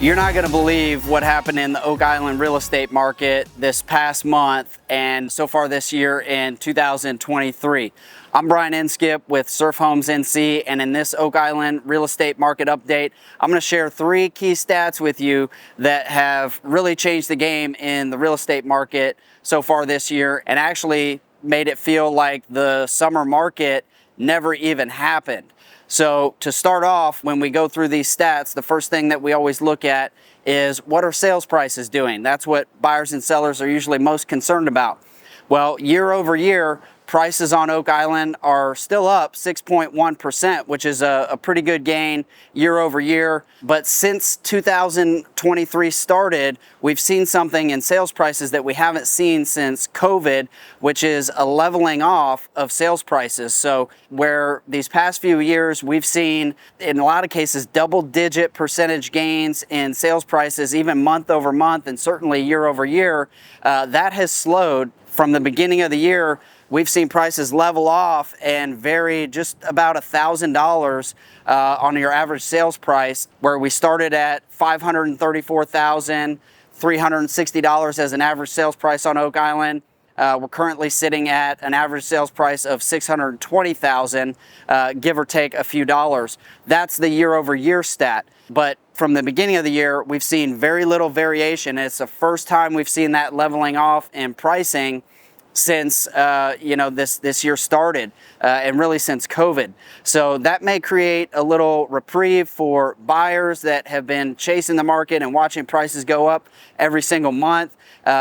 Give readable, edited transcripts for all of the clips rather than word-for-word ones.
You're not going to believe what happened in the Oak Island real estate market this past month and so far this year in 2023. I'm Brian Inskip with Surf Homes NC, and in this Oak Island real estate market update, I'm going to share 3 key stats with you that have really changed the game in the real estate market so far this year and actually made it feel like the summer market never even happened. So to start off, when we go through these stats, the first thing that we always look at is what are sales prices doing? That's what buyers and sellers are usually most concerned about. Well, year over year, prices on Oak Island are still up 6.1%, which is a pretty good gain year over year. But since 2023 started, we've seen something in sales prices that we haven't seen since COVID, which is a leveling off of sales prices. So where these past few years, we've seen, in a lot of cases, double-digit percentage gains in sales prices, even month over month, and certainly year over year, that has slowed. From the beginning of the year, we've seen prices level off and vary just about $1,000 on your average sales price, where we started at $534,360 as an average sales price on Oak Island. We're currently sitting at an average sales price of $620,000, give or take a few dollars. That's the year over year stat. But from the beginning of the year, we've seen very little variation. It's the first time we've seen that leveling off in pricing since this year started, and really since COVID. So that may create a little reprieve for buyers that have been chasing the market and watching prices go up every single month.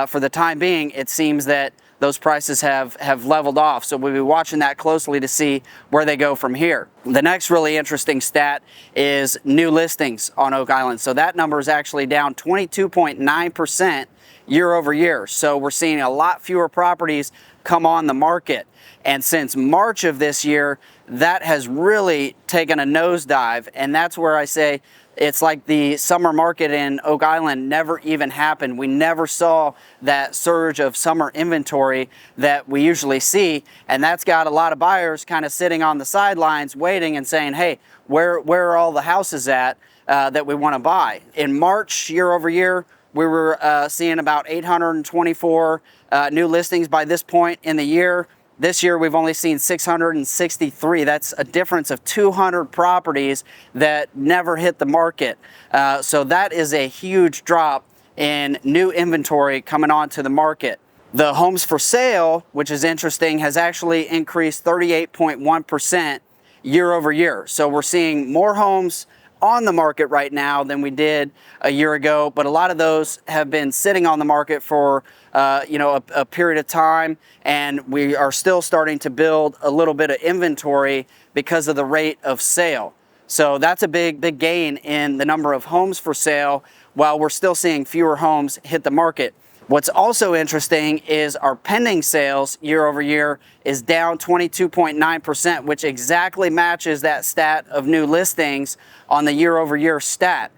For the time being, it seems that those prices have leveled off. So we'll be watching that closely to see where they go from here. The next really interesting stat is new listings on Oak Island. So that number is actually down 22.9% year over year. So we're seeing a lot fewer properties come on the market. And since March of this year, that has really taken a nosedive. And that's where I say it's like the summer market in Oak Island never even happened. We never saw that surge of summer inventory that we usually see. And that's got a lot of buyers kind of sitting on the sidelines waiting and saying, hey, where are all the houses at that we want to buy? In March, year over year, we were seeing about 824 new listings by this point in the year. This year, we've only seen 663. That's a difference of 200 properties that never hit the market. So that is a huge drop in new inventory coming onto the market. The homes for sale, which is interesting, has actually increased 38.1% year over year. So we're seeing more homes on the market right now than we did a year ago, but a lot of those have been sitting on the market for a period of time, and we are still starting to build a little bit of inventory because of the rate of sale. So that's a big gain in the number of homes for sale, while we're still seeing fewer homes hit the market. What's also interesting is our pending sales year over year is down 22.9%, which exactly matches that stat of new listings on the year over year stat.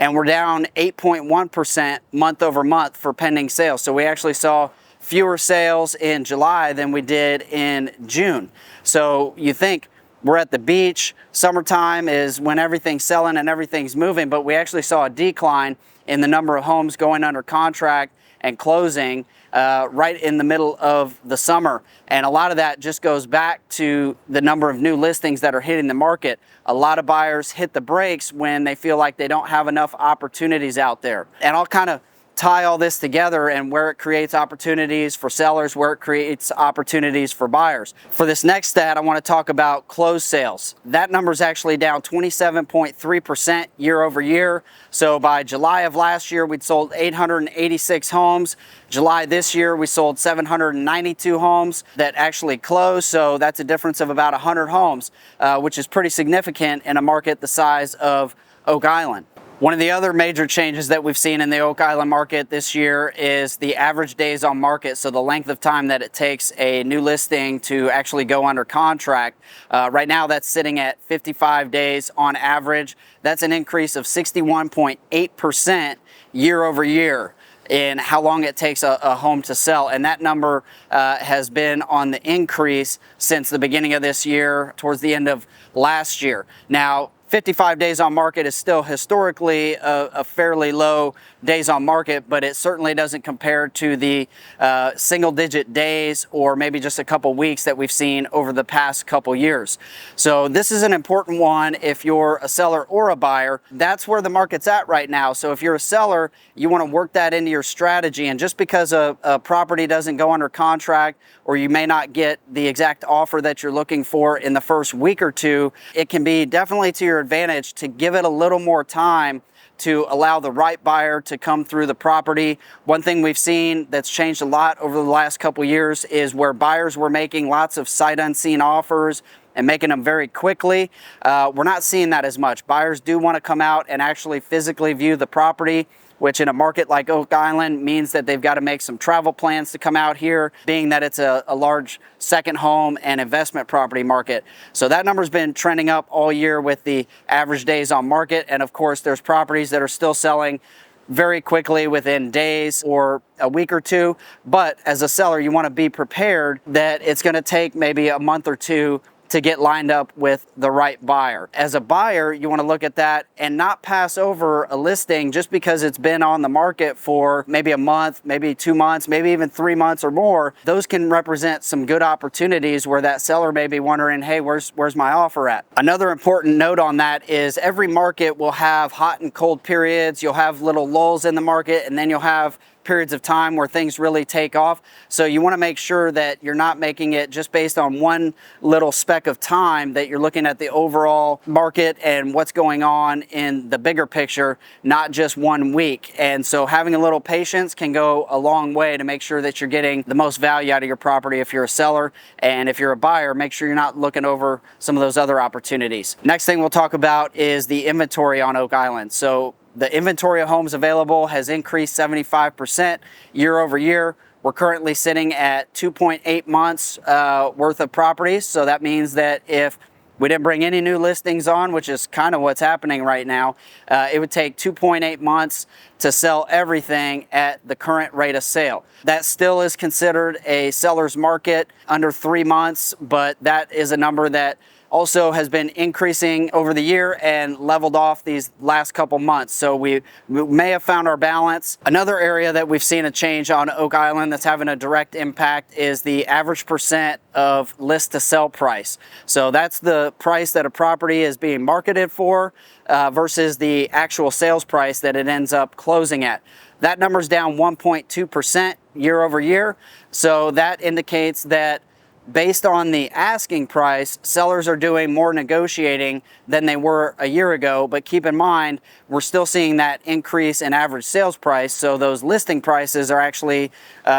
And we're down 8.1% month over month for pending sales. So we actually saw fewer sales in July than we did in June. So you think we're at the beach, summertime is when everything's selling and everything's moving, but we actually saw a decline in the number of homes going under contract and closing right in the middle of the summer. And a lot of that just goes back to the number of new listings that are hitting the market. A lot of buyers hit the brakes when they feel like they don't have enough opportunities out there. And I'll kind of tie all this together and where it creates opportunities for sellers, where it creates opportunities for buyers. For this next stat, I want to talk about closed sales. That number is actually down 27.3% year over year. So by July of last year, we'd sold 886 homes. July this year, we sold 792 homes that actually closed. So that's a difference of about 100 homes, which is pretty significant in a market the size of Oak Island. One of the other major changes that we've seen in the Oak Island market this year is the average days on market. So the length of time that it takes a new listing to actually go under contract. Right now that's sitting at 55 days on average. That's an increase of 61.8% year over year in how long it takes a home to sell. And that number has been on the increase since the beginning of this year, towards the end of last year. Now, 55 days on market is still historically a fairly low days on market, but it certainly doesn't compare to the single digit days or maybe just a couple weeks that we've seen over the past couple years. So this is an important one if you're a seller or a buyer. That's where the market's at right now. So if you're a seller, you want to work that into your strategy. And just because a property doesn't go under contract, or you may not get the exact offer that you're looking for in the first week or two, it can be definitely to your advantage to give it a little more time to allow the right buyer to come through the property. One thing we've seen that's changed a lot over the last couple years is where buyers were making lots of sight unseen offers and making them very quickly. We're not seeing that as much. Buyers do want to come out and actually physically view the property, which in a market like Oak Island means that they've got to make some travel plans to come out here, being that it's a large second home and investment property market. So that number's been trending up all year with the average days on market. And of course, there's properties that are still selling very quickly within days or a week or two. But as a seller, you want to be prepared that it's going to take maybe a month or two to get lined up with the right buyer. As a buyer, you want to look at that and not pass over a listing just because it's been on the market for maybe a month, maybe 2 months, maybe even 3 months or more. Those can represent some good opportunities where that seller may be wondering, hey, where's my offer at? Another important note on that is every market will have hot and cold periods. You'll have little lulls in the market, and then you'll have periods of time where things really take off. So you want to make sure that you're not making it just based on one little speck of time, that you're looking at the overall market and what's going on in the bigger picture, not just 1 week. And so having a little patience can go a long way to make sure that you're getting the most value out of your property if you're a seller. And if you're a buyer, make sure you're not looking over some of those other opportunities. Next thing we'll talk about is the inventory on Oak Island. So the inventory of homes available has increased 75% year over year. We're currently sitting at 2.8 months worth of properties. So that means that if we didn't bring any new listings on, which is kind of what's happening right now, it would take 2.8 months to sell everything at the current rate of sale. That still is considered a seller's market under 3 months, but that is a number that also has been increasing over the year and leveled off these last couple months. So we may have found our balance. Another area that we've seen a change on Oak Island that's having a direct impact is the average percent of list to sell price. So that's the price that a property is being marketed for versus the actual sales price that it ends up closing at. That number's down 1.2% year over year. So that indicates that based on the asking price, sellers are doing more negotiating than they were a year ago. But keep in mind, we're still seeing that increase in average sales price. So those listing prices are actually,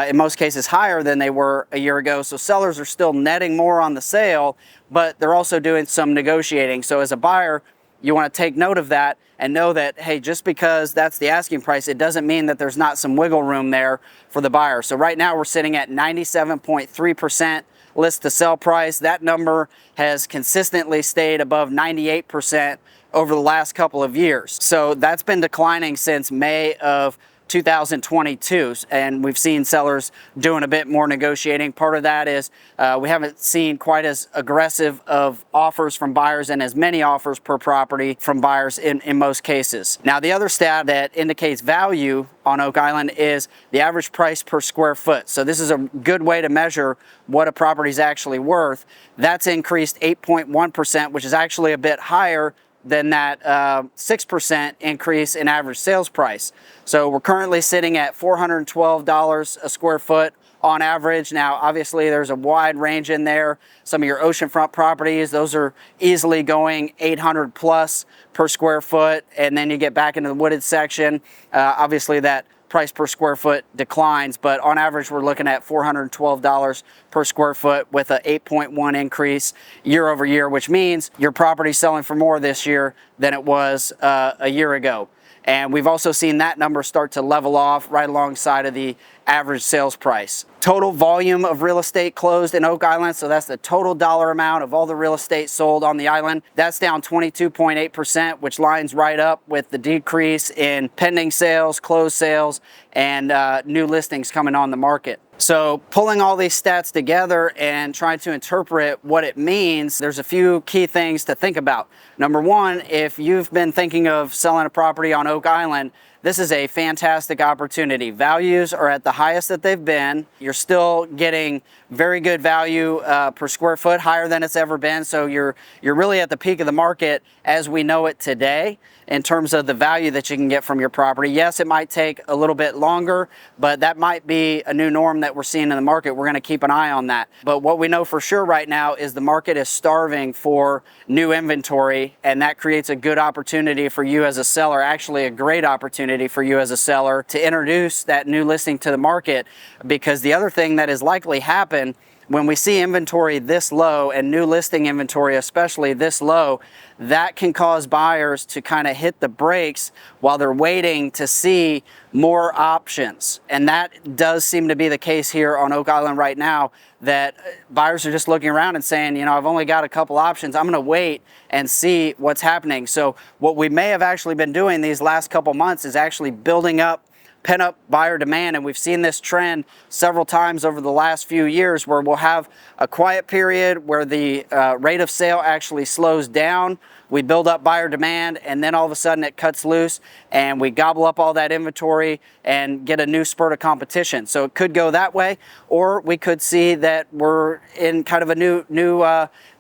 in most cases, higher than they were a year ago. So sellers are still netting more on the sale, but they're also doing some negotiating. So as a buyer, you want to take note of that and know that, hey, just because that's the asking price, it doesn't mean that there's not some wiggle room there for the buyer. So right now we're sitting at 97.3% list to sell price. That number has consistently stayed above 98% over the last couple of years. So that's been declining since May of 2022, and we've seen sellers doing a bit more negotiating. Part of that is we haven't seen quite as aggressive of offers from buyers and as many offers per property from buyers in most cases. Now, the other stat that indicates value on Oak Island is the average price per square foot. So this is a good way to measure what a property is actually worth. That's increased 8.1%, which is actually a bit higher than that 6% increase in average sales price. So we're currently sitting at $412 a square foot on average. Now, obviously, there's a wide range in there. Some of your oceanfront properties, those are easily going 800 plus per square foot. And then you get back into the wooded section. Obviously, that price per square foot declines, but on average, we're looking at $412 per square foot with an 8.1 increase year over year, which means your property's selling for more this year than it was a year ago. And we've also seen that number start to level off right alongside of the average sales price. total volume of real estate closed in Oak Island, so that's the total dollar amount of all the real estate sold on the island. That's down 22.8%, which lines right up with the decrease in pending sales, closed sales, and new listings coming on the market. So pulling all these stats together and trying to interpret what it means, there's a few key things to think about. Number one, if you've been thinking of selling a property on Oak Island, this is a fantastic opportunity. Values are at the highest that they've been. You're still getting very good value per square foot, higher than it's ever been. So you're really at the peak of the market as we know it today in terms of the value that you can get from your property. Yes, it might take a little bit longer, but that might be a new norm that we're seeing in the market. We're going to keep an eye on that. But what we know for sure right now is the market is starving for new inventory, and that creates a good opportunity for you as a seller, actually a great opportunity for you as a seller to introduce that new listing to the market. Because the other thing that is likely happen when we see inventory this low, and new listing inventory especially this low, that can cause buyers to kind of hit the brakes while they're waiting to see more options. And that does seem to be the case here on Oak Island right now, that buyers are just looking around and saying, you know, I've only got a couple options. I'm going to wait and see what's happening. So what we may have actually been doing these last couple months is actually building up pent-up buyer demand, and we've seen this trend several times over the last few years where we'll have a quiet period where the rate of sale actually slows down. We build up buyer demand, and then all of a sudden it cuts loose and we gobble up all that inventory and get a new spurt of competition. So it could go that way, or we could see that we're in kind of a new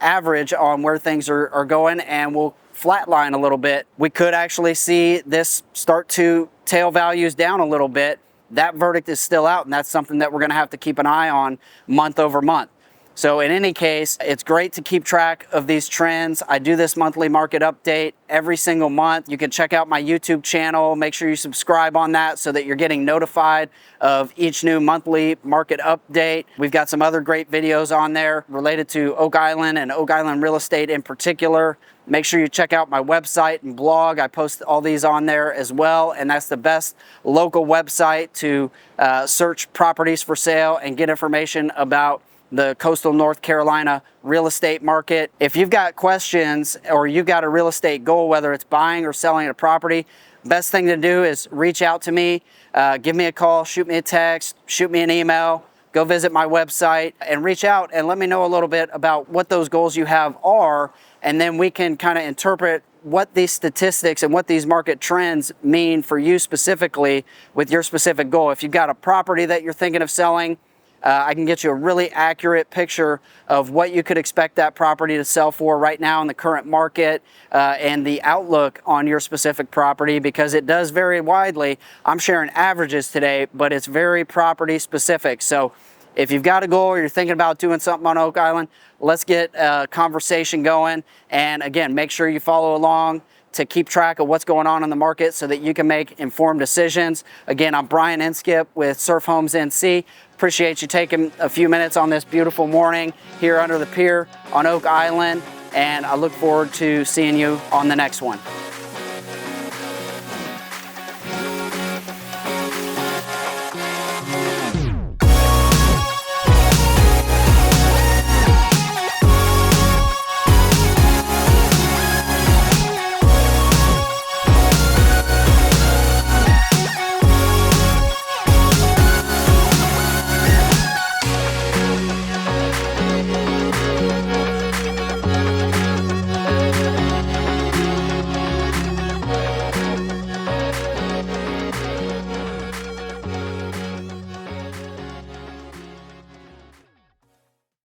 average on where things are going, and we'll flatline a little bit. We could actually see this start to tail values down a little bit. That verdict is still out, and that's something that we're going to have to keep an eye on month over month. So in any case, it's great to keep track of these trends. I do this monthly market update every single month. You can check out my YouTube channel. Make sure you subscribe on that so that you're getting notified of each new monthly market update. We've got some other great videos on there related to Oak Island and Oak Island real estate in particular. Make sure you check out my website and blog. I post all these on there as well, and that's the best local website to search properties for sale and get information about the coastal North Carolina real estate market. If you've got questions or you've got a real estate goal, whether it's buying or selling a property, best thing to do is reach out to me, give me a call, shoot me a text, shoot me an email, go visit my website and reach out and let me know a little bit about what those goals you have are, and then we can kind of interpret what these statistics and what these market trends mean for you specifically with your specific goal. If you've got a property that you're thinking of selling, I can get you a really accurate picture of what you could expect that property to sell for right now in the current market, and the outlook on your specific property, because it does vary widely. I'm sharing averages today, but it's very property specific. So if you've got a goal or you're thinking about doing something on Oak Island, let's get a conversation going. And again, make sure you follow along to keep track of what's going on in the market so that you can make informed decisions. Again, I'm Brian Inskip with Surf Homes NC. Appreciate you taking a few minutes on this beautiful morning here under the pier on Oak Island, and I look forward to seeing you on the next one.